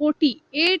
48।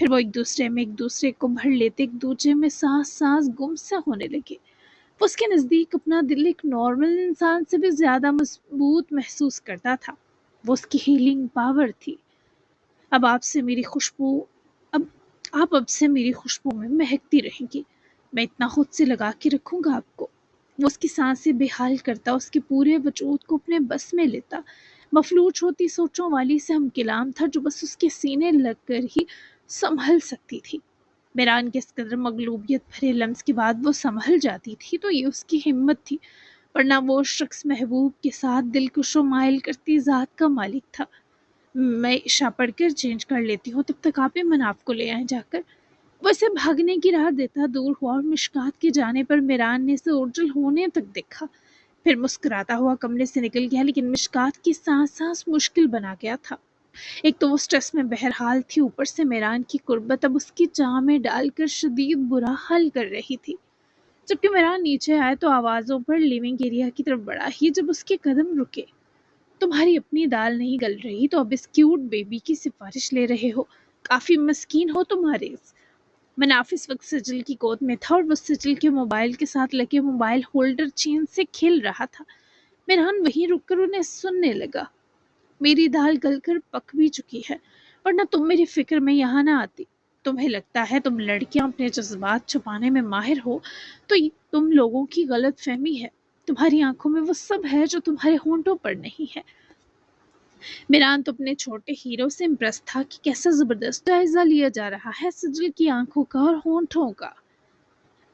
پھر وہ ایک دوسرے کو بھر لیتے، ایک دوسرے میں سانس سانس گم سا ہونے لگے۔ وہ اس کے نزدیک اپنا دل ایک نارمل انسان سے بھی زیادہ مضبوط محسوس کرتا تھا۔ وہ اس کی ہیلنگ پاور تھی۔ اب آپ سے میری خوشبو اب آپ اب سے میری خوشبو میں مہکتی رہیں گی۔ میں اتنا خود سے لگا کے رکھوں گا آپ کو۔ وہ اس کی سانسیں بے حال کرتا، اس کے پورے وجود کو اپنے بس میں لیتا۔ مفلوج ہوتی سوچوں والی سے ہم کلام تھا جو بس اس کے سینے لگ کر ہی سنبھل سکتی تھی۔ میران کے اس قدر مغلوبیت بھرے لمس کے بعد وہ سنبھل جاتی تھی تو یہ اس کی ہمت تھی، ورنہ وہ شخص محبوب کے ساتھ دل کو شمائل کرتی ذات کا مالک تھا۔ میں عشاء پڑھ کر چینج کر لیتی ہوں، تب تک آپ ہی مناف کو لے آئیں جا کر۔ وہ اسے بھاگنے کی راہ دیتا دور ہوا اور مشکات کے جانے پر میران نے اسے اوجل ہونے تک دیکھا، پھر مسکراتا ہوا کمرے سے نکل گیا۔ لیکن مشکات کی سانس سانس مشکل بنا گیا تھا۔ ایک تو وہ سٹریس میں بہرحال تھی، اوپر سے میران کی قربت اب اس کی چاہ میں ڈال کر شدید برا حال کر رہی تھی۔ جبکہ میران نیچے آئے تو آوازوں پر لیونگ ایریا کی طرف بڑھا ہی جب اس کے قدم رکے۔ تمہاری اپنی دال نہیں گل رہی تو اب اس کیوٹ بیبی کی سفارش لے رہے ہو، کافی مسکین ہو تمہارے۔ مناف اس وقت سجل کی گود میں تھا اور وہ سجل کے موبائل کے ساتھ لگے موبائل ہولڈر چین سے کھیل رہا تھا۔ میران وہیں رک کر انہیں سننے لگا۔ میری دال گل کر پک بھی چکی ہے، ورنہ تم میری فکر میں یہاں نہ آتی۔ تمہیں لگتا ہے تم لڑکیاں اپنے جذبات چھپانے میں ماہر ہو تو یہ تم لوگوں کی غلط فہمی ہے۔ تمہاری آنکھوں میں وہ سب ہے جو تمہارے ہونٹوں پر نہیں ہے۔ میران تو اپنے چھوٹے ہیرو سے امپریس تھا کہ کیسا زبردست جائزہ لیا جا رہا ہے سجل کی آنکھوں کا اور ہونٹوں کا۔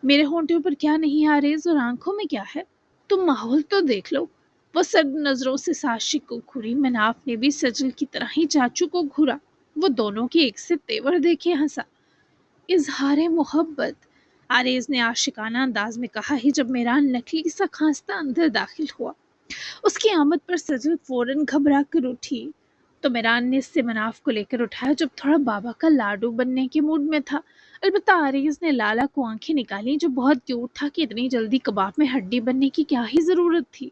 میرے ہونٹوں پر کیا نہیں آریز اور آنکھوں میں کیا ہے؟ تم ماحول تو دیکھ لو۔ وہ سرد نظروں سے ساشق کو گھوری۔ مناف نے بھی سجل کی طرح ہی چاچو کو گھورا۔ وہ دونوں کے ایک سے تیور دیکھے ہنسا۔ اظہار محبت، آریز نے عاشقانہ انداز میں کہا ہی جب میران نکلی سا کھانستا اندر داخل ہوا۔ اس کی آمد پر سجل فوراً گھبرا کر اٹھی تو میران نے اس سے مناف کو لے کر اٹھایا جب تھوڑا بابا کا لاڈو بننے کے موڈ میں تھا۔ البتہ آریز نے لالا کو آنکھیں نکالی جو بہت کیوٹ تھا کہ اتنی جلدی کباب میں ہڈی بننے کی کیا ہی ضرورت تھی۔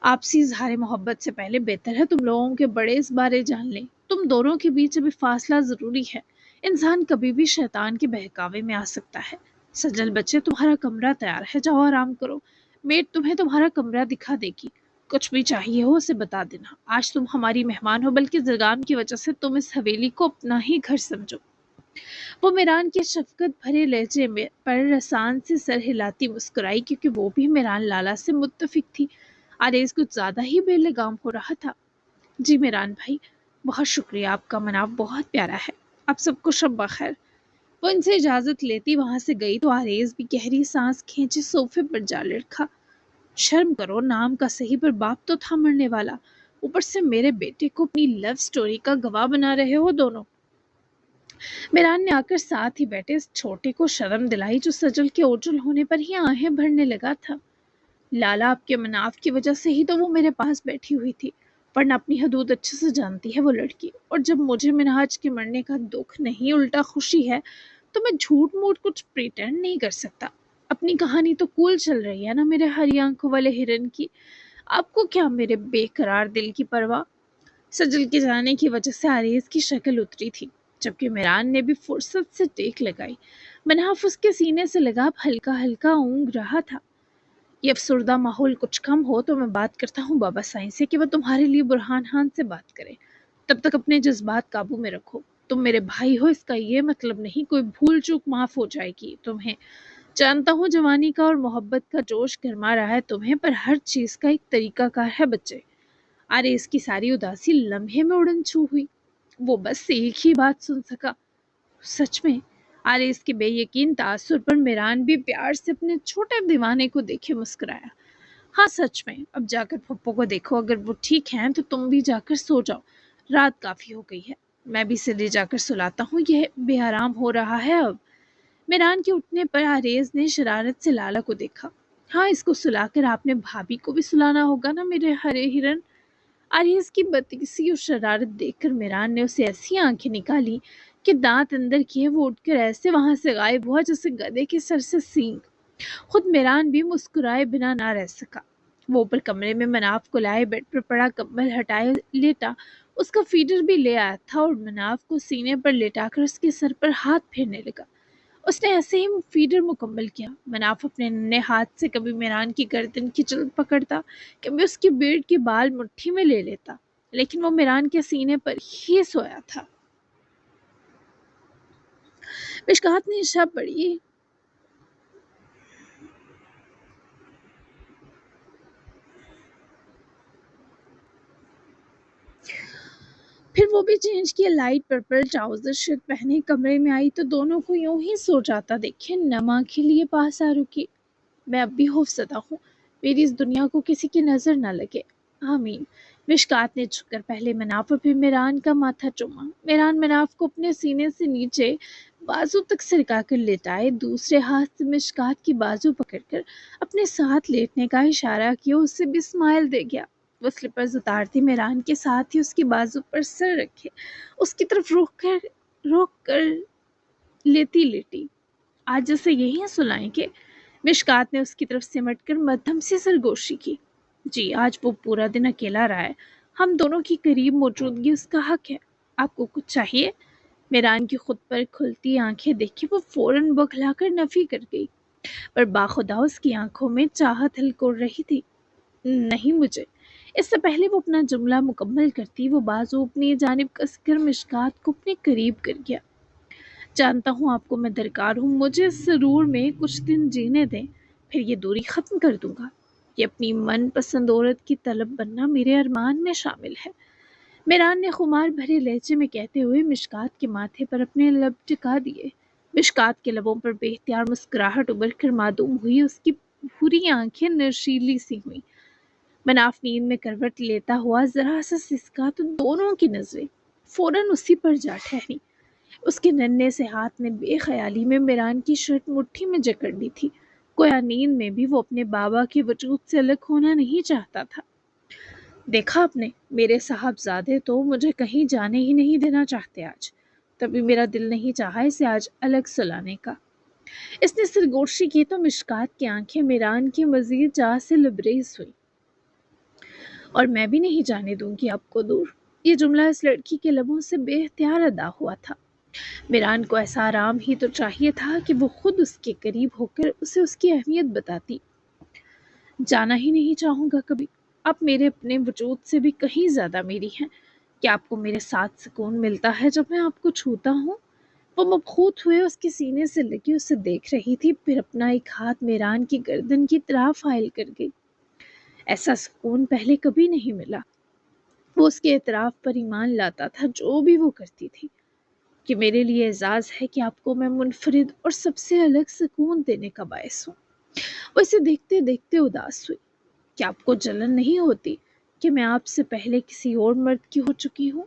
آپسی اظہار محبت سے پہلے بہتر ہے تم لوگوں کے بڑے اس بارے جان لیں۔ تم دونوں کے بیچ ابھی فاصلہ ضروری ہے۔ انسان کبھی بھی شیطان کے بہکاوے میں آ سکتا ہے۔ سجل بچے تمہارا کمرہ تیار ہے، جاؤ آرام کرو۔ میٹ تمہیں تمہارا کمرہ دکھا دے گی۔ کچھ بھی چاہیے ہو اسے بتا دینا۔ آج تم ہماری مہمان ہو، بلکہ زرگام کی وجہ سے تم اس حویلی کو اپنا ہی گھر سمجھو۔ وہ میران کے شفقت بھرے لہجے میں پر رسان سے سر ہلاتی مسکرائی کیونکہ وہ بھی میران لالا سے متفق تھی۔ آریز کچھ زیادہ ہی بے لگام ہو رہا تھا۔ جی میران بھائی، بہت شکریہ، آپ کا مناف بہت پیارا ہے۔ آپ سب کو شب بخیر۔ وہ ان سے اجازت لیتی وہاں سے گئی تو آریز بھی گہری سانس کھینچے صوفے پر جا لڑکا۔ شرم کرو، نام کا صحیح پر باپ تو تھا مرنے والا، اوپر سے میرے بیٹے کو اپنی لو سٹوری کا گواہ بنا رہے ہو دونوں۔ میران نے آ کر ساتھ ہی بیٹھے اس چھوٹے کو شرم دلائی جو سجل کے اوجل ہونے پر ہی آہیں بھرنے لگا تھا۔ لالا آپ کے مناف کی وجہ سے ہی تو وہ میرے پاس بیٹھی ہوئی تھی، ورنہ اپنی حدود اچھے سے جانتی ہے وہ لڑکی۔ اور جب مجھے منہاج کے مرنے کا دکھ نہیں الٹا خوشی ہے تو میں جھوٹ موٹ کچھ پریٹینڈ نہیں کر سکتا۔ اپنی کہانی تو کول چل رہی ہے نا میرے ہری آنکھوں والے ہرن کی۔ آپ کو کیا میرے بے قرار دل کی پرواہ؟ سجل کے جانے کی وجہ سے آریز کی شکل اتری تھی، جبکہ میران نے بھی فرصت سے ٹیک لگائی۔ مناف اس کے سینے سے لگا ہلکا ہلکا اونگ رہا تھا۔ یہ افسردہ ماحول کچھ کم ہو تو میں بات کرتا ہوں بابا سائیں سے کہ وہ تمہارے لیے برہان خان سے بات کرے۔ تب تک اپنے جذبات قابو میں رکھو۔ تم میرے بھائی ہو، اس کا یہ مطلب نہیں کوئی بھول چوک معاف ہو جائے گی تمہیں۔ جانتا ہوں جوانی کا اور محبت کا جوش گرما رہا ہے تمہیں، پر ہر چیز کا ایک طریقہ کار ہے بچے۔ آریز کی ساری اداسی لمحے میں اڑن چھو ہوئی۔ وہ بس ایک ہی بات سن سکا، سچ میں؟ آریز کے بے یقین تاثر پر میران بھی پیار سے اپنے چھوٹے دیوانے کو دیکھے مسکرایا۔ ہاں سچ میں، اب جا کر پھپھو کو دیکھو، اگر وہ ٹھیک ہیں تو تم بھی جا کر سو جاؤ، رات کافی ہو گئی ہے۔ میں بھی اسے لے جا کر سلاتا ہوں، یہ بے آرام ہو رہا ہے اب۔ میران کے اٹھنے پر آریز نے شرارت سے لالا کو دیکھا۔ ہاں اس کو سلا کر آپ نے بھابھی کو بھی سلانا ہوگا نا میرے ہرے ہرن۔ آریز کی بتیسی اور شرارت دیکھ کر میران نے اسے ایسی آنکھیں نکالی کہ دانت اندر کیے وہ اٹھ کر ایسے وہاں سے غائب ہوا جیسے گدھے کے سر سے سینگ۔ خود میران بھی مسکرائے بنا نہ رہ سکا۔ وہ اوپر کمرے میں مناف کو لائے بیڈ پر پڑا کمبل ہٹائے لیٹا اس کا فیڈر بھی لے آیا تھا اور مناف کو سینے پر لٹا کر اس کے سر پر ہاتھ پھیرنے لگا۔ اس نے ایسے ہی فیڈر مکمل کیا۔ مناف اپنے ننھے ہاتھ سے کبھی میران کی گردن کی جلد پکڑتا، کبھی اس کی بیڑ کے بال مٹھی میں لے لیتا، لیکن وہ میران کے سینے پر ہی سویا تھا۔ مشکات نے شب پڑھی، پھر وہ بھی چینج کیا، لائٹ پرپل ٹراؤزر شرٹ پہنے کمرے میں آئی تو دونوں کو یوں ہی سو جاتا دیکھے نم آنکھیں لیے پاس آ رکی۔ میں اب بھی خوفزدہ ہوں، میری اس دنیا کو کسی کی نظر نہ لگے، آمین۔ مشکات نے جھک کر پہلے مناف اور پھر میران کا ماتھا چوما۔ میران مناف کو اپنے سینے سے نیچے بازو تک سرکا کر لیٹائے، دوسرے ہاتھ سے مشکات کی بازو پکڑ کر اپنے ساتھ لیٹنے کا اشارہ کیا، اسے بھی اسمائل دے گیا۔ وہ سلپرز اتارتی میران کے ساتھ ہی اس کی بازو پر سر رکھے اس کی طرف روک کر لیتی لیٹی۔ آج اسے یہیں سلائیں گے؟ مشکات نے اس کی طرف سمٹ کر مدھم سی سرگوشی کی۔ جی، آج وہ پورا دن اکیلا رہا ہے، ہم دونوں کی قریب موجودگی اس کا حق ہے۔ آپ کو کچھ چاہیے؟ میران کی خود پر کھلتی آنکھیں دیکھی وہ فوراً بکھلا کر نفی کر گئی، پر باخدا اس کی آنکھوں میں چاہت ہلکور رہی تھی۔ نہیں مجھے۔ اس سے پہلے وہ اپنا جملہ مکمل کرتی وہ بازو اپنی جانب کس کر مشکات کو اپنے قریب کر گیا۔ جانتا ہوں آپ کو میں درکار ہوں، مجھے اس سرور میں کچھ دن جینے دیں، پھر یہ دوری ختم کر دوں گا۔ یہ اپنی من پسند عورت کی طلب بننا میرے ارمان میں شامل ہے، میران نے خمار بھرے لہجے میں کہتے ہوئے مشکات کے ماتھے پر اپنے لب ٹکا دیے۔ مشکات کے لبوں پر بے اختیار مسکراہٹ ابھر کر معدوم ہوئی، اس کی بھوری آنکھیں نشیلی سی ہوئیں۔ مناف نیند میں کروٹ لیتا ہوا ذرا سا سسکا تو دونوں کی نظریں فوراً اسی پر جا ٹھہری۔ اس کے ننھے سے ہاتھ نے بے خیالی میں میران کی شرٹ مٹھی میں جکڑ لی تھی، گویا نیند میں بھی وہ اپنے بابا کے وجود سے الگ ہونا نہیں چاہتا تھا۔ دیکھا آپ نے، میرے صاحبزادے تو مجھے کہیں جانے ہی نہیں دینا چاہتے آج، تبھی میرا دل نہیں چاہا اسے آج الگ سلانے کا۔ اس نے سرگوشی کی تو مشکات کی آنکھیں میران کی مزید چاہ سے لبریز ہوئی۔ اور میں بھی نہیں جانے دوں گی آپ کو دور۔ یہ جملہ اس لڑکی کے لبوں سے بے اختیار ادا ہوا تھا۔ میران کو ایسا آرام ہی تو چاہیے تھا کہ وہ خود اس کے قریب ہو کر اسے اس کی اہمیت بتاتی۔ جانا ہی نہیں چاہوں گا کبھی، آپ میرے اپنے وجود سے بھی کہیں زیادہ میری ہیں۔ کیا آپ کو میرے ساتھ سکون ملتا ہے جب میں آپ کو چھوتا ہوں؟ وہ مبہوت ہوئے اس کے سینے سے لگی اسے دیکھ رہی تھی، پھر اپنا ایک ہاتھ میران کی گردن کی طرف حائل کر گئی۔ ایسا سکون پہلے کبھی نہیں ملا۔ وہ اس کے اعتراف پر ایمان لاتا تھا جو بھی وہ کرتی تھی، کہ میرے لیے اعزاز ہے کہ آپ کو میں منفرد اور سب سے الگ سکون دینے کا باعث ہوں۔ وہ اسے دیکھتے دیکھتے اداس ہوئی۔ کیا آپ کو جلن نہیں ہوتی کہ میں آپ سے پہلے کسی اور مرد کی ہو چکی ہوں؟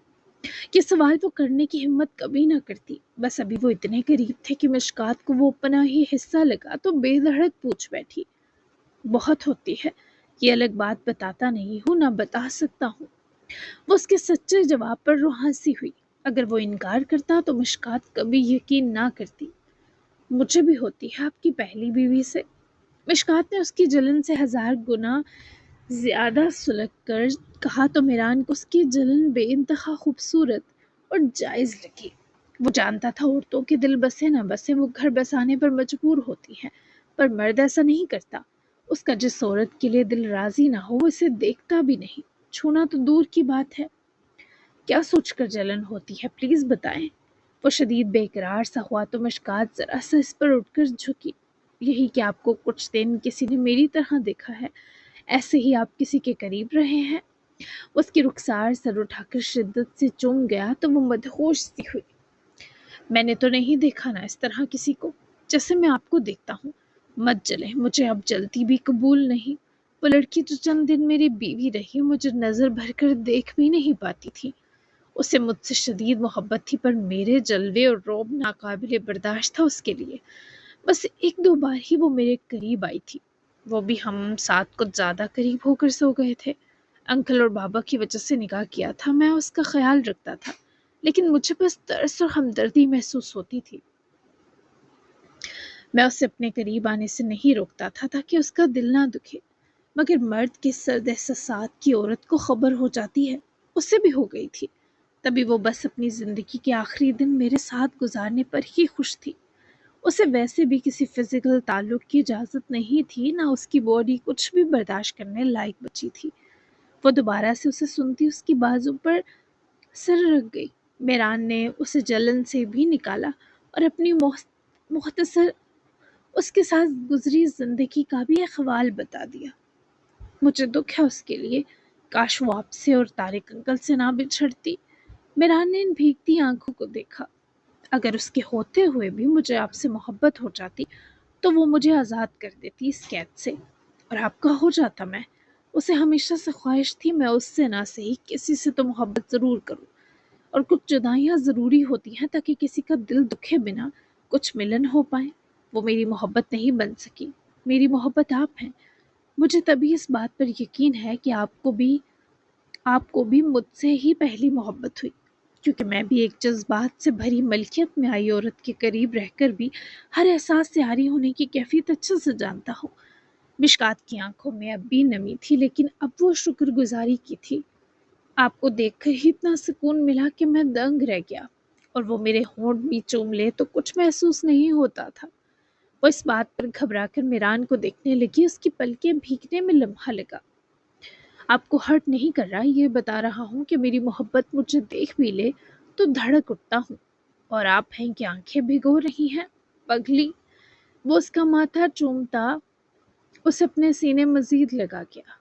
یہ سوال وہ کرنے کی ہمت کبھی نہ کرتی، بس ابھی وہ اتنے قریب تھے کہ مشکات کو وہ اپنا ہی حصہ لگا تو بے دھڑک پوچھ بیٹھی۔ بہت ہوتی ہے، یہ الگ بات بتاتا نہیں ہوں، نہ بتا سکتا ہوں۔ وہ اس کے سچے جواب پر روحانسی ہوئی۔ اگر وہ انکار کرتا تو مشکات کبھی یقین نہ کرتی۔ مجھے بھی ہوتی ہے آپ کی پہلی بیوی سے۔ مشکات نے اس کی جلن سے 1000 گنا زیادہ سلگ کر کہا تو میران کو اس کی جلن بے انتہا خوبصورت اور جائز لگی۔ وہ جانتا تھا عورتوں کے دل بسے نہ بسے وہ گھر بسانے پر مجبور ہوتی ہیں، پر مرد ایسا نہیں کرتا۔ اس کا جس عورت کے لیے دل راضی نہ ہو وہ اسے دیکھتا بھی نہیں، چھونا تو دور کی بات ہے۔ کیا سوچ کر جلن ہوتی ہے پلیز بتائیں۔ وہ شدید بے قرار سا ہوا تو مشکات ذرا سا اس پر اٹھ کر جھکی۔ یہی کہ آپ کو کچھ دن کسی نے میری طرح دیکھا ہے، ایسے ہی آپ کسی کے قریب رہے ہیں۔ اس کی رخسار سر اٹھا کر شدت سے چوم گیا تو وہ مدہوش سی ہوئی۔ میں نے تو نہیں دیکھا نا اس طرح کسی کو جیسے میں آپ کو دیکھتا ہوں۔ مت جلیں، مجھے اب جلتی بھی قبول نہیں۔ وہ لڑکی جو چند دن میری بیوی رہی مجھے نظر بھر کر دیکھ بھی نہیں پاتی تھی۔ اسے مجھ سے شدید محبت تھی، پر میرے جلوے اور رعب ناقابل برداشت تھا اس کے لیے۔ بس 1-2 بار ہی وہ میرے قریب آئی تھی، وہ بھی ہم ساتھ کچھ زیادہ قریب ہو کر سو گئے تھے۔ انکل اور بابا کی وجہ سے نکاح کیا تھا، میں اس کا خیال رکھتا تھا، لیکن مجھے بس ترس اور ہمدردی محسوس ہوتی تھی۔ میں اسے اپنے قریب آنے سے نہیں روکتا تھا تاکہ اس کا دل نہ دکھے، مگر مرد کے سرد احساسات کی عورت کو خبر ہو جاتی ہے اسے بھی ہو گئی تھی۔ تبھی وہ بس اپنی زندگی کے آخری دن میرے ساتھ گزارنے پر ہی خوش تھی۔ اسے ویسے بھی کسی فزیکل تعلق کی اجازت نہیں تھی، نہ اس کی باڈی کچھ بھی برداشت کرنے لائق بچی تھی۔ وہ دوبارہ سے اسے سنتی اس کی بازو پر سر رکھ گئی۔ میران نے اسے جلن سے بھی نکالا اور اپنی مختصر اس کے ساتھ گزری زندگی کا بھی احوال بتا دیا۔ مجھے دکھ ہے اس کے لیے، کاش وہ آپ سے اور طارق انکل سے نہ بچھڑتی۔ میران نے ان بھیگتی آنکھوں کو دیکھا۔ اگر اس کے ہوتے ہوئے بھی مجھے آپ سے محبت ہو جاتی تو وہ مجھے آزاد کر دیتی اس قید سے، اور آپ کا ہو جاتا میں۔ اسے ہمیشہ سے خواہش تھی میں اس سے نہ صحیح کسی سے تو محبت ضرور کروں، اور کچھ جدائیاں ضروری ہوتی ہیں تاکہ کسی کا دل دکھے بنا کچھ ملن ہو پائے۔ وہ میری محبت نہیں بن سکی، میری محبت آپ ہیں۔ مجھے تبھی اس بات پر یقین ہے کہ آپ کو بھی مجھ سے ہی پہلی محبت ہوئی، کیونکہ میں بھی ایک جذبات سے بھری ملکیت میں آئی عورت کے قریب رہ کر بھی ہر احساس سے عاری ہونے کی کیفیت اچھے سے جانتا ہوں۔ مشکات کی آنکھوں میں اب بھی نمی تھی، لیکن اب وہ شکر گزاری کی تھی۔ آپ کو دیکھ کر ہی اتنا سکون ملا کہ میں دنگ رہ گیا، اور وہ میرے ہونٹ بھی چوم لے تو کچھ محسوس نہیں ہوتا تھا۔ وہ اس بات پر گھبرا کر میران کو دیکھنے لگی، اس کی پلکیں بھیگنے میں لمحہ لگا۔ آپ کو ہرٹ نہیں کر رہا، یہ بتا رہا ہوں کہ میری محبت مجھے دیکھ بھی لے تو دھڑک اٹھتا ہوں، اور آپ ہیں کہ آنکھیں بھگو رہی ہیں پگلی۔ وہ اس کا ماتھا چومتا اسے اپنے سینے مزید لگا گیا۔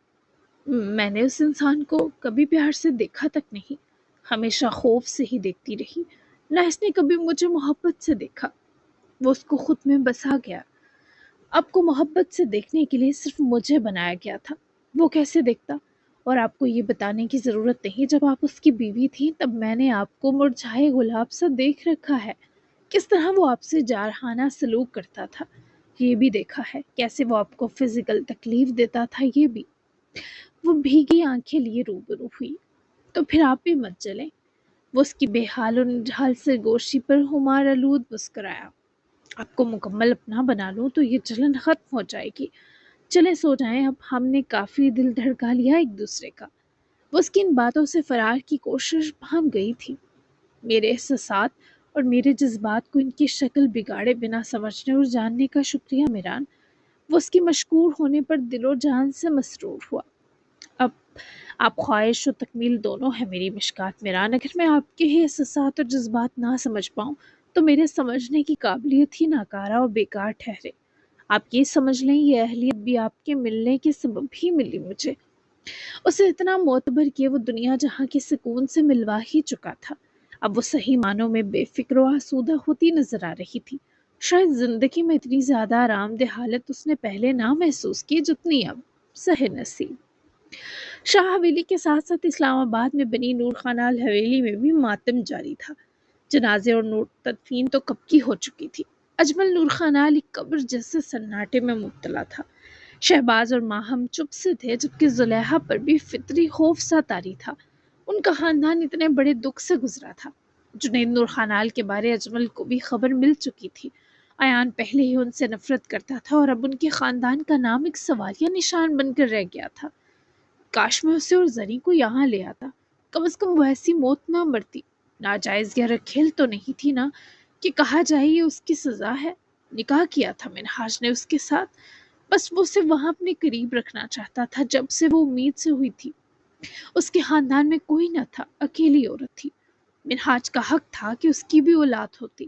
میں نے اس انسان کو کبھی پیار سے دیکھا تک نہیں، ہمیشہ خوف سے ہی دیکھتی رہی، نہ اس نے کبھی مجھے محبت سے دیکھا۔ وہ اس کو خود میں بسا گیا۔ آپ کو محبت سے دیکھنے کے لیے صرف مجھے بنایا گیا تھا، وہ کیسے دیکھتا؟ اور آپ کو یہ بتانے کی ضرورت نہیں، جب آپ اس کی بیوی تھی تب میں نے آپ کو مرجھائے گلاب سا دیکھ رکھا ہے، کس طرح وہ آپ سے جارحانہ سلوک کرتا تھا یہ بھی دیکھا ہے، کیسے وہ آپ کو فزیکل تکلیف دیتا تھا یہ بھی۔ وہ بھیگی آنکھیں لیے روبرو ہوئی۔ تو پھر آپ بھی مت جلیں۔ وہ اس کی بے حال و نجھال سے گوشی پر ہمار آلود مسکرایا۔ آپ کو مکمل اپنا بنا لوں تو یہ جلن ختم ہو جائے گی۔ چلے سو جائیں، اب ہم نے کافی دل دھڑکا لیا ایک دوسرے کا۔ وہ اس کی ان باتوں سے فرار کی کوشش بھام گئی تھی۔ میرے احساسات اور میرے جذبات کو ان کی شکل بگاڑے بنا سمجھنے اور جاننے کا شکریہ میران۔ وہ اس کی مشکور ہونے پر دل و جان سے مسرور ہوا۔ اب آپ خواہش و تکمیل دونوں ہیں میری مشکات میران۔ اگر میں آپ کے ہی احساسات اور جذبات نہ سمجھ پاؤں تو میرے سمجھنے کی قابلیت ہی ناکارہ اور بیکار ٹھہرے۔ آپ یہ سمجھ لیں یہ اہلیت بھی آپ کے ملنے کے سبب ہی ملی مجھے۔ اسے اتنا معتبر کہ وہ دنیا جہاں کے سکون سے ملوا ہی چکا تھا، اب وہ صحیح معنوں میں بے فکر و آسودہ ہوتی نظر آ رہی تھی۔ شاید زندگی میں اتنی زیادہ آرام دہ حالت اس نے پہلے نہ محسوس کی جتنی اب۔ سہ نصیب۔ شاہ حویلی کے ساتھ ساتھ اسلام آباد میں بنی نور خانال حویلی میں بھی ماتم جاری تھا۔ جنازے اور نور تدفین تو کب کی ہو چکی تھی۔ اجمل نور خانال ایک قبر جیسے سناٹے میں مبتلا تھا۔ شہباز اور ماہم چپ سے تھے، جبکہ زلیخا پر بھی فطری خوف سا طاری تھا۔ ان کا خاندان اتنے بڑے دکھ سے گزرا تھا۔ جنید نور خانال کے بارے اجمل کو بھی خبر مل چکی تھی۔ ایان پہلے ہی ان سے نفرت کرتا تھا، اور اب ان کے خاندان کا نام ایک سوالیہ نشان بن کر رہ گیا تھا۔ کاش میں اسے اور زری کو یہاں لے آتا، کم از کم وہ ایسی موت نہ مرتی۔ ناجائز گہرا کھیل تو نہیں تھی نا کہ کہا جائے یہ اس کی سزا ہے۔ نکاح کیا تھا منہاج نے اس کے ساتھ، بس وہ اسے وہاں اپنے قریب رکھنا چاہتا تھا جب سے وہ امید سے ہوئی تھی۔ اس کے خاندان میں کوئی نہ تھا، اکیلی عورت تھی۔ منہاج کا حق تھا کہ اس کی بھی اولاد ہوتی۔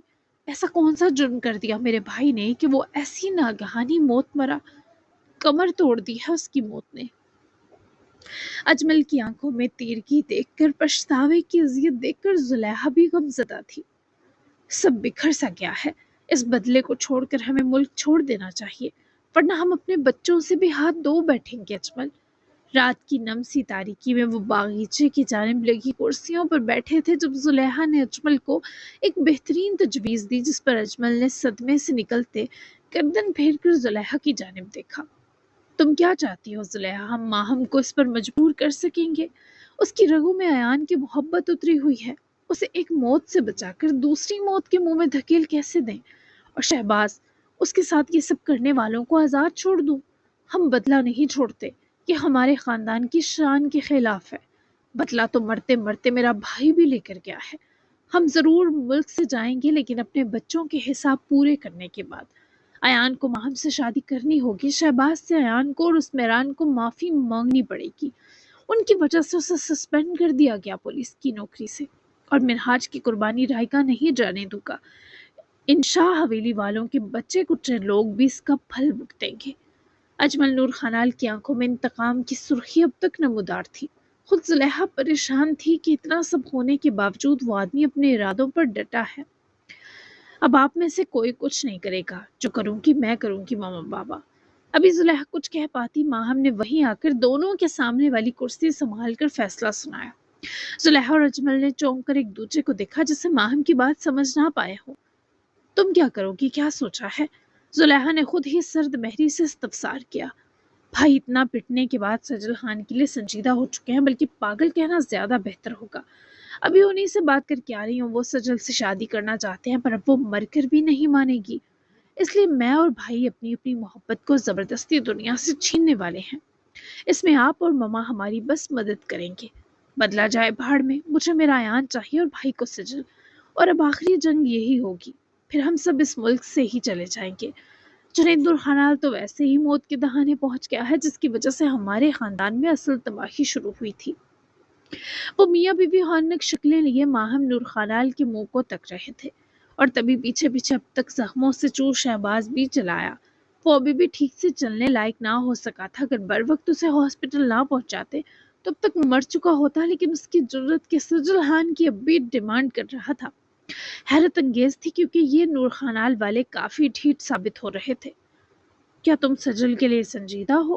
ایسا کون سا جرم کر دیا میرے بھائی نے کہ وہ ایسی ناگہانی موت مرا؟ کمر توڑ دی ہے اس کی موت نے۔ اجمل کی آنکھوں میں تیرگی دیکھ کر، پچھتاوے کی اذیت دیکھ کر زلیخا بھی غمزدہ تھی۔ سب بکھر سا گیا ہے، اس بدلے کو چھوڑ کر ہمیں ملک چھوڑ دینا چاہیے، ورنہ ہم اپنے بچوں سے بھی ہاتھ دھو بیٹھیں گے۔ اجمل رات کی نم سی تاریکی میں وہ باغیچے کی جانب لگی کرسیوں پر بیٹھے تھے جب زلیخا نے اجمل کو ایک بہترین تجویز دی، جس پر اجمل نے صدمے سے نکلتے گردن پھیر کر زلیخا کی جانب دیکھا۔ تم کیا چاہتی ہو زلیخا؟ ہم ماہم کو اس پر مجبور کر سکیں گے؟ اس کی رگوں میں ایان کی محبت اتری ہوئی ہے، اسے ایک موت سے بچا کر دوسری موت کے منہ میں دھکیل کیسے دیں؟ اور شہباز، اس کے ساتھ یہ سب کرنے والوں کو آزاد چھوڑ دوں؟ ہم بدلہ نہیں چھوڑتے، یہ ہمارے خاندان کی شان کے خلاف ہے۔ بدلہ تو مرتے مرتے میرا بھائی بھی لے کر گیا ہے۔ ہم ضرور ملک سے جائیں گے، لیکن اپنے بچوں کے حساب پورے کرنے کے بعد۔ ایان کو ماہم سے شادی کرنی ہوگی، شہباز سے ایان کو اور عثمیران کو معافی مانگنی پڑے گی۔ ان کی وجہ سے اسے سسپینڈ کر دیا گیا پولیس کی نوکری سے، اور منہاج کی قربانی رائگاں نہیں جانے دوں گا۔ ان شاہ حویلی والوں کے بچے کچے لوگ بھی اس کا پھل بھگتیں گے۔ اجمل نور خانال کی آنکھوں میں انتقام کی سرخی اب تک نمودار تھی۔ خود زلیخا پریشان تھی کہ اتنا سب ہونے کے باوجود وہ آدمی اپنے ارادوں پر ڈٹا ہے۔ اب آپ میں سے کوئی کچھ نہیں کرے گا، جو کروں گی میں کروں گی ماما بابا۔ ابھی زلیخا کچھ کہہ پاتی، ماہم نے وہیں آ کر دونوں کے سامنے والی کرسی سنبھال کر فیصلہ سنایا۔ زلیخا اور اجمل نے چونک کر ایک دوسرے کو دیکھا، جسے ماہم کی بات سمجھ نہ پائے ہو۔ تم کیا کرو گی، کیا سوچا ہے؟ زلیخا نے خود ہی سرد مہری سے استفسار کیا۔ بھائی اتنا پٹنے کے بعد سجل خان کے لیے سنجیدہ ہو چکے ہیں، بلکہ پاگل کہنا زیادہ بہتر ہوگا۔ ابھی انہیں سے بات کر کے آ رہی ہوں، وہ سجل سے شادی کرنا چاہتے ہیں، پر اب وہ مر کر بھی نہیں مانے گی۔ اس لیے میں اور بھائی اپنی اپنی محبت کو زبردستی دنیا سے چھیننے والے ہیں۔ اس میں آپ اور مما ہماری بس مدد کریں گے۔ بدلا جائے بھاڑ میں، مجھے میرا ایان چاہیے اور بھائی کو سجل، اور اب آخری جنگ یہی ہوگی، پھر ہم سب اس ملک سے ہی چلے جائیں گے۔ جنید خانال تو ویسے ہی موت کے دہانے پہنچ گیا ہے، جس کی وجہ سے ہمارے خاندان میں اصل تباہی شروع ہوئی تھی۔ وہ میاں بی بی ہانک شکلیں لیے ماہم نور خانال کے منہ کو تک رہے تھے، اور تبھی پیچھے پیچھے اب تک زخموں سے چور شہباز بھی چلایا۔ وہ ابھی بھی ٹھیک سے چلنے لائق نہ ہو سکا تھا، اگر بر وقت اسے ہاسپٹل نہ پہنچاتے تو اب تک مر چکا ہوتا، لیکن اس کی جرت کے سجل خان کی اب بھی ڈیمانڈ کر رہا تھا۔ حیرت انگیز تھی، کیونکہ یہ نور خانال والے کافی ڈھیٹ ثابت ہو رہے تھے۔ کیا تم سجل کے لیے سنجیدہ ہو؟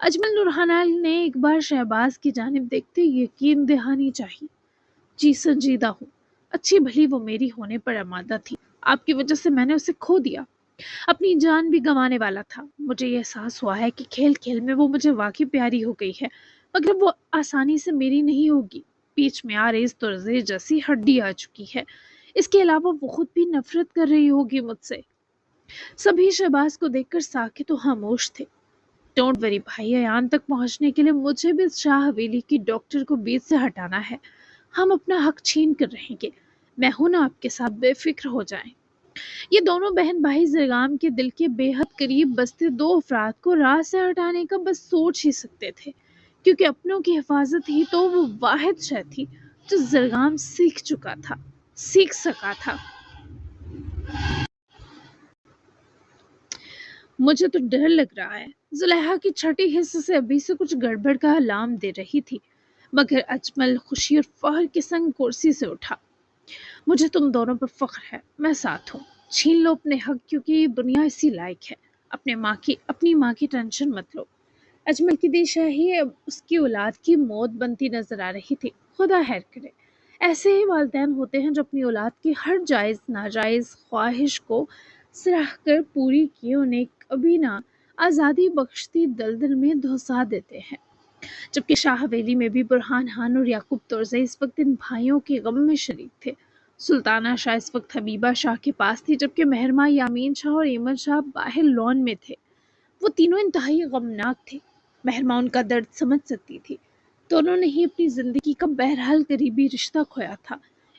اجمل نور خانال نے ایک بار شہباز کی جانب دیکھتے یقین دہانی چاہی۔ جی سنجیدہ ہوں، اچھی بھلی وہ میری ہونے پر آمادہ تھی، آپ کی وجہ سے میں نے اسے کھو دیا، اپنی جان بھی گنوانے والا تھا۔ مجھے یہ احساس ہوا ہے کہ کھیل کھیل میں وہ مجھے واقعی پیاری ہو گئی ہے، مگر وہ آسانی سے میری نہیں ہوگی۔ بیچ میں آریز تو رزے جیسی ہڈی آ چکی ہے، اس کے علاوہ وہ خود بھی نفرت کر رہی ہوگی مجھ سے۔ سبھی شہباز کو دیکھ کر ساکت و خاموش تھے۔ ڈونٹ وری بھائی، ایان تک پہنچنے کے لیے مجھے بھی شاہ حویلی کی ڈاکٹر کو بیچ سے ہٹانا ہے۔ ہم اپنا حق چھین کر رہیں گے، میں ہوں نا آپ کے ساتھ، بے فکر ہو جائیں۔ یہ دونوں بہن بھائی زرگام کے دل کے بے حد قریب بستے دو افراد کو راہ سے ہٹانے کا بس سوچ ہی سکتے تھے، کیونکہ اپنوں کی حفاظت ہی تو وہ واحد شے تھی جو زرگام سیکھ سکا تھا۔ مجھے تو ڈر لگ رہا ہے، زلیخا کی چھٹی حص سے ابھی سے کچھ گڑبڑ کا الارم دے رہی تھی، مگر اجمل خوشی اور فخر کے سنگ کرسی سے اٹھا۔ مجھے تم دونوں پر فخر ہے، میں ساتھ ہوں، چھین لو اپنے حق، کیونکہ یہ دنیا اسی لائق ہے۔ اپنی ماں کی ٹینشن مت لو۔ اجمل کی دی شاہی اب اس کی اولاد کی موت بنتی نظر آ رہی تھی۔ خدا خیر کرے، ایسے ہی والدین ہوتے ہیں جو اپنی اولاد کی ہر جائز ناجائز خواہش کو سراہ کر پوری کیے انہیں کبھی نہ آزادی بخشتی دلدل میں دھسا دیتے ہیں۔ جبکہ شاہ حویلی میں بھی برہان خان اور یعقوب ترزئی اس وقت ان بھائیوں کے غم میں شریک تھے۔ سلطانہ شاہ اس وقت حبیبہ شاہ کے پاس تھی، جبکہ مہرماں یامین شاہ اور ایمن شاہ باہر لون میں تھے۔ وہ تینوں انتہائی غمناک تھے۔ مہرماں ان کا درد سمجھ سکتی تھی، دونوں نے ہی اپنی زندگی کا بہرحال قریبی رشتہ کھویا تھا۔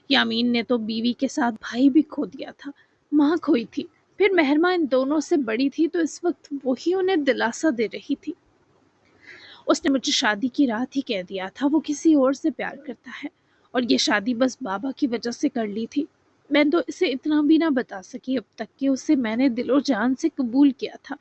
یامین نے تو بیوی کے ساتھ بھائی بھی کھو دیا تھا، ماں کھوئی تھی، پھر مہرماں ان دونوں سے بڑی تھی، تو اس وقت وہی انہیں دلاسا دے رہی تھی۔ اس نے مجھے شادی کی رات ہی کہہ دیا تھا وہ کسی اور سے پیار کرتا ہے، اور یہ شادی بس بابا کی وجہ سے کر لی تھی۔ میں تو اسے اتنا بھی نہ بتا سکی اب تک کہ اسے میں نے دل و جان سے قبول کیا تھا،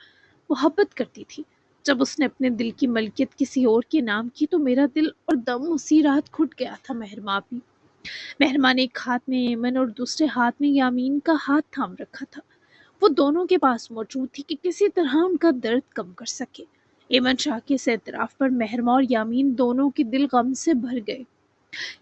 محبت کرتی تھی۔ جب اس نے اپنے دل کی ملکیت کسی اور کے نام کی تو میرا دل اور دم اسی رات گھٹ گیا تھا۔ مہرماں نے ایک ہاتھ میں ایمن اور دوسرے ہاتھ میں یامین کا ہاتھ تھام رکھا تھا۔ وہ دونوں کے پاس موجود تھی کہ کسی طرح ان کا درد کم کر سکے۔ ایمن شاہ کے اس اعتراف پر مہرماں اور یامین دونوں کے دل غم سے بھر گئے،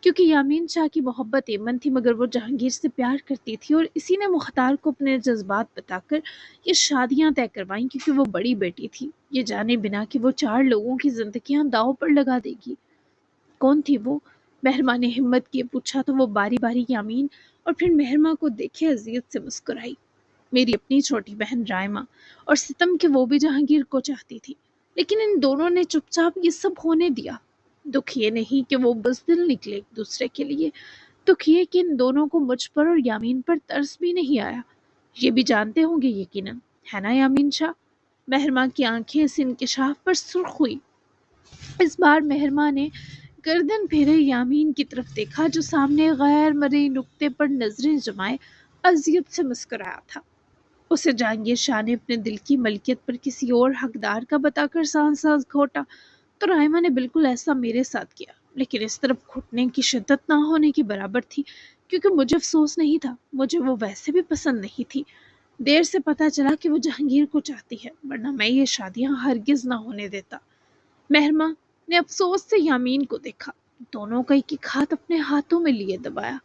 کیونکہ یامین شاہ کی محبت ایمن تھی، مگر وہ جہانگیر سے پیار کرتی تھی، اور اسی نے مختار کو اپنے جذبات بتا کر یہ شادیاں طے کروائیں، کیونکہ وہ بڑی بیٹی تھی، یہ جانے بنا کہ وہ 4 لوگوں کی زندگیاں داؤ پر لگا دے گی۔ کون تھی وہ؟ مہرماں نے ہمت کیے پوچھا تو وہ باری باری یامین اور پھر مہرماں کو دیکھے اذیت سے مسکرائی۔ میری اپنی چھوٹی بہن رائمہ، اور ستم کہ وہ بھی جہانگیر کو چاہتی تھی، لیکن ان دونوں نے چپ چاپ یہ سب ہونے دیا۔ دکھ یہ نہیں کہ وہ بزدل نکلے ایک دوسرے کے لیے، دکھ یہ کہ ان دونوں کو مجھ پر اور یامین پر ترس بھی نہیں آیا۔ یہ بھی جانتے ہوں گے یقیناً، ہے نا یامین شاہ؟ مہرماں کی آنکھیں اس انکشاف پر سرخ ہوئی۔ اس بار مہرماں نے گردن پھیرے یامین کی طرف دیکھا جو سامنے غیر مرئی نقطے پر نظریں جمائے اذیت سے مسکرایا تھا۔ اسے جہانگیر شاہ نے اپنے دل کی ملکیت پر کسی اور حقدار کا بتا کر سانس سانس گھونٹا تو رائمہ نے بالکل ایسا میرے ساتھ کیا، لیکن اس طرف گھٹنے کی شدت نہ ہونے کے برابر تھی، کیونکہ مجھے افسوس نہیں تھا، مجھے وہ ویسے بھی پسند نہیں تھی۔ دیر سے پتہ چلا کہ وہ جہانگیر کو چاہتی ہے، ورنہ میں یہ شادیاں ہرگز نہ ہونے دیتا۔ مہرماں نے افسوس سے یامین کو دیکھا، دونوں کا ایک ایک ہاتھ اپنے ہاتھوں میں لیے دبایا۔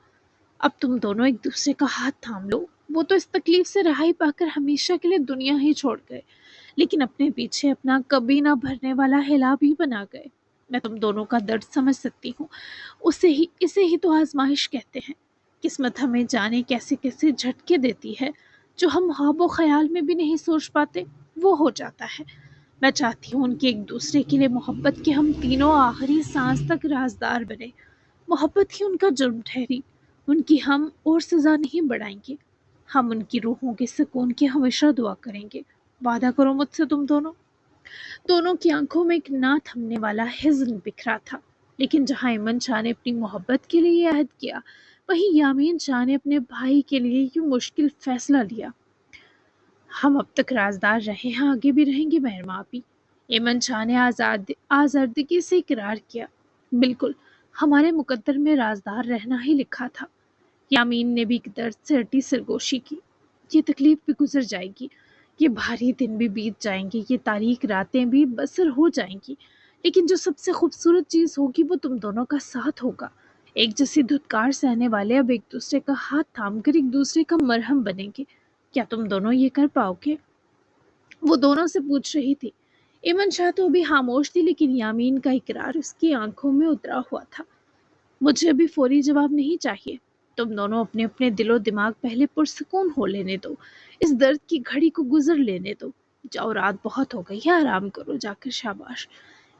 اب تم دونوں ایک دوسرے کا ہاتھ تھام لو۔ وہ تو اس تکلیف سے رہائی پا کر ہمیشہ کے لیے دنیا ہی چھوڑ گئے، لیکن اپنے پیچھے اپنا کبھی نہ بھرنے والا ہیلا بھی بنا گئے۔ میں تم دونوں کا درد سمجھ سکتی ہوں، اسے ہی تو آزمائش کہتے ہیں۔ قسمت ہمیں جانے کیسے کیسے جھٹکے دیتی ہے، جو ہم خواب و خیال میں بھی نہیں سوچ پاتے، وہ ہو جاتا ہے۔ میں چاہتی ہوں ان کی ایک دوسرے کے لیے محبت کے ہم تینوں آخری سانس تک رازدار بنے۔ محبت ہی ان کا جرم ٹھہری، ان کی ہم اور سزا نہیں بڑھائیں گے۔ ہم ان کی روحوں کے سکون کی ہمیشہ دعا کریں گے۔ وعدہ کرو مجھ سے تم دونوں۔ دونوں کی آنکھوں میں ایک نہ تھمنے والا حزن بکھرا تھا، لیکن جہاں ایمن شاہ نے اپنی محبت کے لیے یہ عہد کیا، وہیں یامین شاہ نے اپنے بھائی کے لیے یہ مشکل فیصلہ لیا۔ ہم اب تک رازدار رہے ہیں، آگے بھی رہیں گے مہرماں آپی۔ ایمن شاہ نے آزردگی سے اقرار کیا۔ بالکل، ہمارے مقدر میں رازدار رہنا ہی لکھا تھا۔ یامین نے بھی درد سے ہٹی سرگوشی کی۔ یہ تکلیف بھی گزر جائے گی، یہ بھاری دن بھی بیت جائیں گے، یہ تاریک راتیں بھی بسر ہو جائیں گی، لیکن جو سب سے خوبصورت چیز ہوگی وہ تم دونوں کا ساتھ ہوگا۔ ایک جیسی دھتکار سہنے والے اب ایک دوسرے کا ہاتھ تھام کر ایک دوسرے کا مرہم بنیں گے۔ کیا تم دونوں یہ کر پاؤ گے؟ وہ دونوں سے پوچھ رہی تھی۔ ایمن شاہ تو ابھی خاموش تھی، لیکن یامین کا اقرار اس کی آنکھوں میں اترا ہوا تھا۔ مجھے ابھی فوری جواب نہیں چاہیے، تم دونوں اپنے اپنے دل و دماغ پہلے پرسکون ہو لینے دو، اس درد کی گھڑی کو گزر لینے دو۔ جاؤ، رات بہت ہو گئی ہے، آرام کرو جا کر، شاباش۔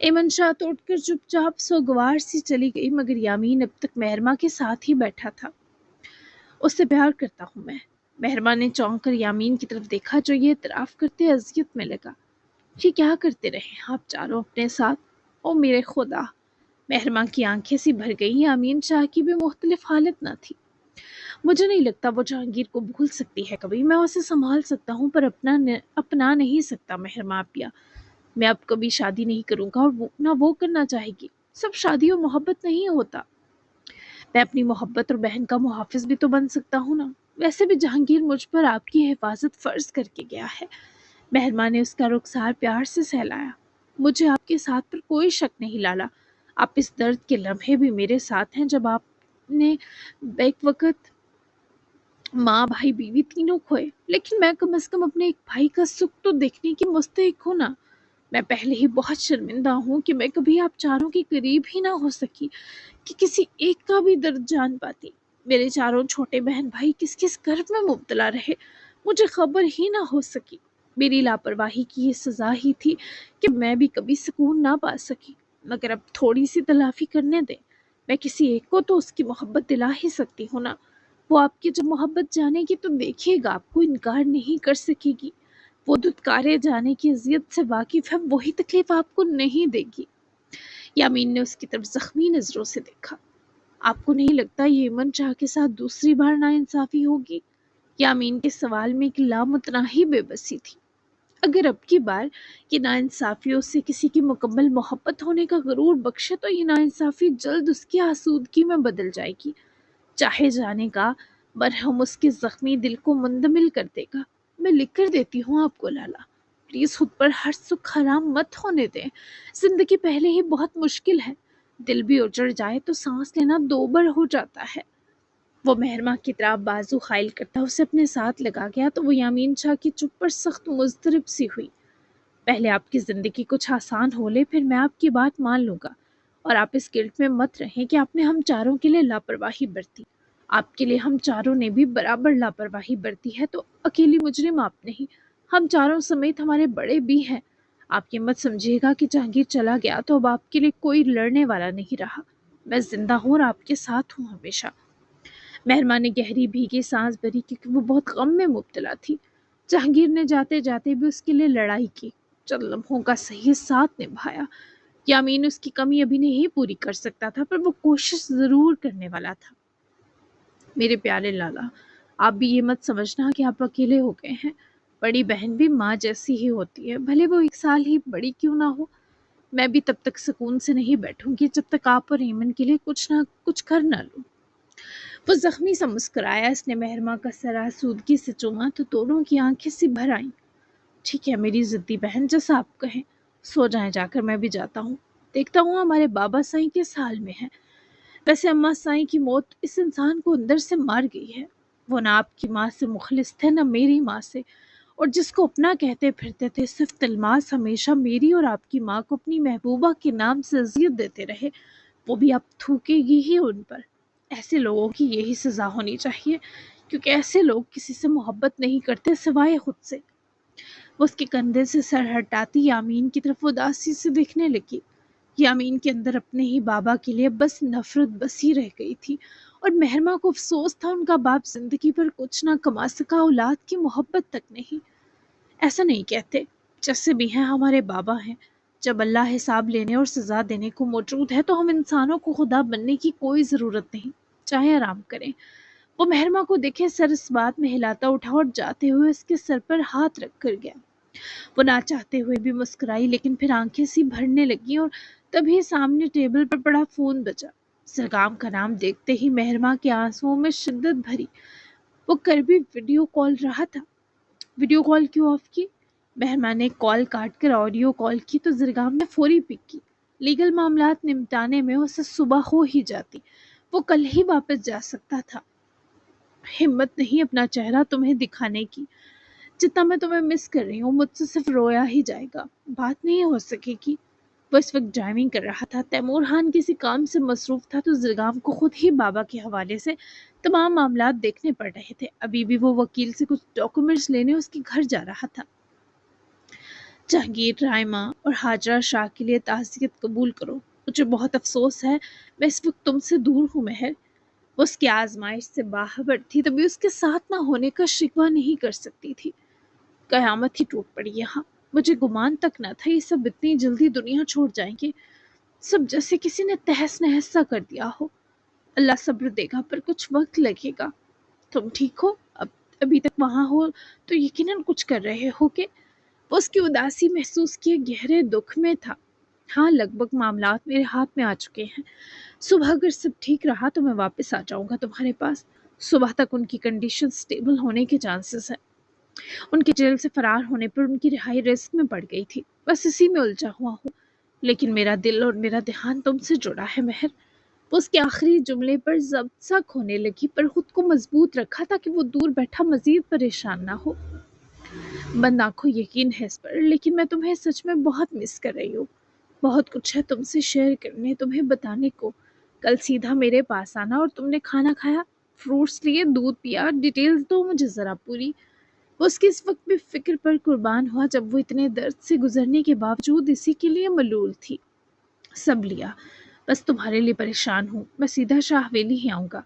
ایمن شاہ تو اٹھ کر چپ چاپ سوگوار سی چلی گئی، مگر یامین اب تک مہرماں کے ساتھ ہی بیٹھا تھا۔ اس سے پیار کرتا ہوں میں۔ مہرماں نے چونک کر یامین کی طرف دیکھا جو یہ اعتراف کرتے اذیت میں لگا۔ یہ کیا کرتے رہے آپ چاروں اپنے ساتھ؟ او میرے خدا! مہرماں کی آنکھیں سی بھر گئیں۔ یامین شاہ کی بھی مختلف حالت نہ تھی۔ مجھے نہیں لگتا وہ جہانگیر کو بھول سکتی ہے کبھی، میں اسے سنبھال سکتا ہوں پر اپنا نہیں سکتا مہرماں آپیہ۔ میں اب کبھی شادی نہیں کروں گا اور نہ وہ کرنا چاہے گی۔ سب شادی و محبت نہیں ہوتا۔ میں اپنی محبت اور بہن کا محافظ بھی تو بن سکتا ہوں نا۔ ویسے بھی جہانگیر مجھ پر آپ کی حفاظت فرض کر کے گیا ہے۔ مہرماں نے اس کا رخسار پیار سے سہلایا۔ مجھے آپ کے ساتھ پر کوئی شک نہیں لالا، آپ اس درد کے لمحے بھی میرے ساتھ ہیں جب آپ نے بیک وقت ماں بھائی بیوی تینوں کھوئے، لیکن میں کم از کم اپنے ایک بھائی کا سکھ تو دیکھنے کی مستحق ہوں نا۔ میں پہلے ہی بہت شرمندہ ہوں کہ میں کبھی آپ چاروں کے قریب ہی نہ ہو سکی، کہ کسی ایک کا بھی درد جان پاتی۔ میرے چاروں چھوٹے بہن بھائی کس کس کرب میں مبتلا رہے، مجھے خبر ہی نہ ہو سکی۔ میری لاپرواہی کی یہ سزا ہی تھی کہ میں بھی کبھی سکون نہ پا سکی، مگر اب تھوڑی سی تلافی کرنے دیں۔ میں کسی ایک کو تو اس کی محبت دلا ہی سکتی ہوں نا۔ وہ آپ کی جب محبت جانے گی تو دیکھیے گا، آپ کو انکار نہیں کر سکے گی۔ وہ دھتکارے جانے کی اذیت سے واقف ہے، وہی تکلیف آپ کو نہیں دے گی۔ یامین نے اس کی طرف زخمی نظروں سے دیکھا۔ آپ کو نہیں لگتا یہ ایمن شاہ کے ساتھ دوسری بار ناانصافی ہوگی؟ یامین کے سوال میں ایک لامتناہی بے بسی تھی۔ اگر اب کی بار یہ ناانصافی اس سے کسی کی مکمل محبت ہونے کا غرور بخشے تو یہ ناانصافی جلد اس کی آسودگی میں بدل جائے گی۔ چاہے جانے کا مرہم اس کے زخمی دل کو مندمل کر دے گا۔ میں لکھ کر دیتی ہوں آپ کو لالا، پلیز خود پر ہر سکھ حرام مت ہونے دیں۔ زندگی پہلے ہی بہت مشکل ہے، دل بھی اجڑ جائے تو سانس لینا دوبر ہو جاتا ہے۔ وہ مہرماں کی طرح بازو خائل کرتا اسے اپنے ساتھ لگا گیا تو وہ یامین شاہ کی چپ پر سخت مضطرب سی ہوئی۔ پہلے آپ کی زندگی کچھ آسان ہو لے، پھر میں آپ کی بات مان لوں گا، اور آپ اس گلٹ میں مت رہیں کہ آپ نے ہم چاروں کے لیے لاپرواہی برتی۔ آپ کے لیے ہم چاروں نے بھی برابر لاپرواہی برتی ہے، تو اکیلی مجرم آپ نہیں، ہم چاروں سمیت ہمارے بڑے بھی ہیں۔ آپ یہ مت سمجھیے گا کہ جہانگیر چلا گیا تو اب آپ کے لیے کوئی لڑنے والا نہیں رہا۔ میں زندہ ہوں اور آپ کے ساتھ ہوں ہمیشہ۔ مہرماں نے گہری بھیگی سانس بھری کیونکہ وہ بہت غم میں مبتلا تھی۔ جہانگیر نے جاتے جاتے بھی اس کے لیے لڑائی کی، چند لمحوں کا صحیح ساتھ نبھایا۔ یامین اس کی کمی ابھی نہیں پوری کر سکتا تھا، پر وہ کوشش ضرور کرنے والا تھا۔ میرے پیارے لالا، آپ بھی یہ مت سمجھنا کہ آپ اکیلے ہو گئے ہیں۔ بڑی بہن بھی ماں جیسی ہی ہوتی ہے، بھلے وہ 1 سال ہی بڑی کیوں نہ ہو۔ میں بھی تب تک سکون سے نہیں بیٹھوں گی جب تک آپ اور ایمن کے لیے کچھ نہ کچھ کر نہ لوں۔ وہ زخمی سا مسکرایا۔ اس نے مہرماں کا سر آسودگی سے چوما تو دونوں کی آنکھیں سی بھر آئیں۔ ٹھیک ہے میری ضدی بہن، جیسا آپ کہیں، سو جائیں جا کر، میں بھی جاتا ہوں۔ دیکھتا ہوں ہمارے بابا سائیں کس حال میں ہیں۔ ویسے اماں سائیں کی موت اس انسان کو اندر سے مار گئی ہے۔ وہ نہ آپ کی ماں سے مخلص تھے نہ میری ماں سے، اور جس کو اپنا کہتے پھرتے تھے، صرف تلماس ہمیشہ میری اور آپ کی ماں کو اپنی محبوبہ کے نام سے اذیت دیتے رہے، وہ بھی اب تھوکے گی ہی ان پر۔ ایسے لوگوں کی یہی سزا ہونی چاہیے، کیونکہ ایسے لوگ کسی سے محبت نہیں کرتے سوائے خود سے۔ وہ اس کے کندھے سے سر ہٹاتی یامین کی طرف اداسی سے دیکھنے لگی۔ یامین کے اندر اپنے ہی بابا کے لیے بس نفرت بسی رہ گئی تھی، اور مہرماں کو افسوس تھا ان کا باپ زندگی پر کچھ نہ کما سکا، اولاد کی محبت تک نہیں۔ ایسا نہیں کہتے، جیسے بھی ہیں ہمارے بابا ہیں۔ جب اللہ حساب لینے اور سزا دینے کو موجود ہے تو ہم انسانوں کو خدا بننے کی کوئی ضرورت نہیں، چاہے آرام کریں۔ وہ مہرماں کو دیکھے سر اس بات میں ہلاتا اٹھا اور جاتے ہوئے اس کے سر پر ہاتھ رکھ کر گیا۔ وہ نہ چاہتے ہوئے بھی مسکرائی، لیکن پھر آنکھیں سی بھرنے لگیں، اور تبھی سامنے ٹیبل پر پڑا فون بجا۔ سرگام کا نام دیکھتے ہی مہرماں کے آنسوؤں میں شدت بھری۔ وہ کر بھی ویڈیو کال رہا تھا۔ ویڈیو کال کیوں آف کی؟ مہرماں نے کال کاٹ کر آڈیو کال کی تو زرگام نے فوری پک کی۔ لیگل معاملات نمٹانے میں اسے صبح ہو ہی جاتی، وہ کل ہی واپس جا سکتا تھا۔ ہمت نہیں اپنا چہرہ تمہیں دکھانے کی۔ جتنا میں تمہیں مس کر رہی ہوں، مجھ سے صرف رویا ہی جائے گا، بات نہیں ہو سکے گی۔ وہ اس وقت ڈرائیونگ کر رہا تھا۔ تیمور خان کسی کام سے مصروف تھا تو زرگام کو خود ہی بابا کے حوالے سے تمام معاملات دیکھنے پڑ رہے تھے۔ ابھی بھی وہ وکیل سے کچھ ڈاکومنٹس لینے اس کے گھر جا رہا تھا۔ جہانگیر، رائمہ اور حاجرہ شاہ کے لیے تعزیت قبول کرو۔ مجھے بہت افسوس ہے میں اس وقت تم سے دور ہوں مہر۔ وہ اس کی آزمائش سے باخبر تھی، تبھی اس کے ساتھ نہ ہونے کا شکوہ نہیں کر سکتی تھی۔ قیامت ہی ٹوٹ پڑی یہاں۔ مجھے گمان تک نہ تھا یہ سب اتنی جلدی دنیا چھوڑ جائیں گے، سب جیسے کسی نے تہس نہس سا کر دیا ہو۔ اللہ صبر دے گا، پر کچھ وقت لگے گا۔ تم ٹھیک ہو؟ ابھی تک وہاں ہو تو یقیناً کچھ کر رہے ہو کہ؟ وہ اس کی اداسی محسوس کیے گہرے دکھ میں تھا۔ ہاں، لگ بھگ معاملات میرے ہاتھ میں آ چکے ہیں۔ صبح اگر سب ٹھیک رہا تو میں واپس آ جاؤں گا تمہارے پاس۔ صبح تک ان کی کنڈیشن سٹیبل ہونے کے چانسز ہیں۔ ان کے جیل سے فرار ہونے پر ان کی رہائی رسک میں پڑ گئی تھی، بس اسی میں الجھا ہوا ہوں۔ لیکن میرا دل اور میرا دھیان تم سے جڑا ہے مہر۔ وہ اس کے آخری جملے پر ضبط سا کھونے لگی، پر خود کو مضبوط رکھا تاکہ وہ دور بیٹھا مزید پریشان نہ ہو۔ بند آنکھوں یقین ہے اس پر، لیکن میں تمہیں سچ میں بہت مس کر رہی ہوں۔ بہت کچھ ہے تم سے شیئر کرنے، تمہیں بتانے کو۔ کل سیدھا میرے پاس آنا، اور تم نے کھانا کھایا، فروٹس لیے، دودھ پیا، ڈیٹیلز دو مجھے ذرا پوری۔ وہ اس کی اس وقت بھی فکر پر قربان ہوا جب وہ اتنے درد سے گزرنے کے باوجود اسی کے لیے ملول تھی۔ سب لیا، بس تمہارے لیے پریشان ہوں۔ میں سیدھا شاہ ویلی ہی آؤں گا۔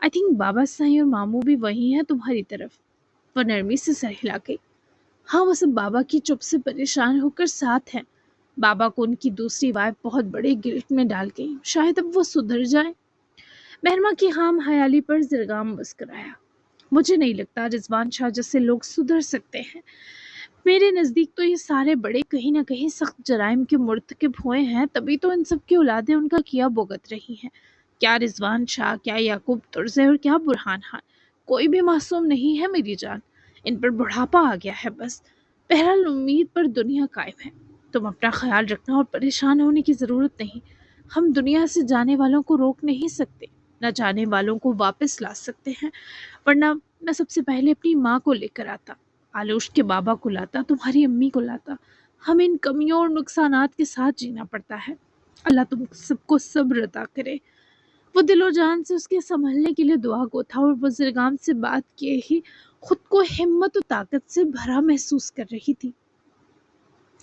آئی تھنک بابا سائیں اور ماموں بھی وہی ہیں تمہاری طرف۔ وہ نرمی سے سر ہلا گئی۔ ہاں، وہ سب بابا کی چپ سے پریشان ہو کر ساتھ ہیں۔ بابا کو ان کی دوسری وائف بہت بڑے گلٹ میں ڈال گئی، شاید اب وہ سدھر جائیں۔ مہرماں کی خام خیالی پر زرگام مسکرایا۔ مجھے نہیں لگتا رضوان شاہ جیسے لوگ سدھر سکتے ہیں۔ میرے نزدیک تو یہ سارے بڑے کہیں نہ کہیں سخت جرائم کے مرتکب ہوئے ہیں، تبھی تو ان سب کی اولادیں ان کا کیا بھگت رہی ہیں۔ کیا رضوان شاہ، کیا یعقوب ترزے اور کیا برہان خان، کوئی بھی معصوم نہیں ہے میری جان۔ ان پر بڑھاپا آ گیا ہے بس۔ بہرحال امید پر دنیا قائم ہے۔ تم اپنا خیال رکھنا اور پریشان ہونے کی ضرورت نہیں۔ ہم دنیا سے جانے والوں کو روک نہیں سکتے، نہ جانے والوں کو واپس لا سکتے ہیں، ورنہ میں سب سے پہلے اپنی ماں کو لے کر آتا، آلوش کے بابا کو لاتا، تمہاری امی کو لاتا۔ ہمیں ان کمیوں اور نقصانات کے ساتھ جینا پڑتا ہے۔ اللہ تم سب کو صبر عطا کرے۔ وہ دل و جان سے اس کے سنبھلنے کے لیے دعا گو تھا، اور وہ زرگام سے بات کیے ہی خود کو ہمت و طاقت سے بھرا محسوس کر رہی تھی۔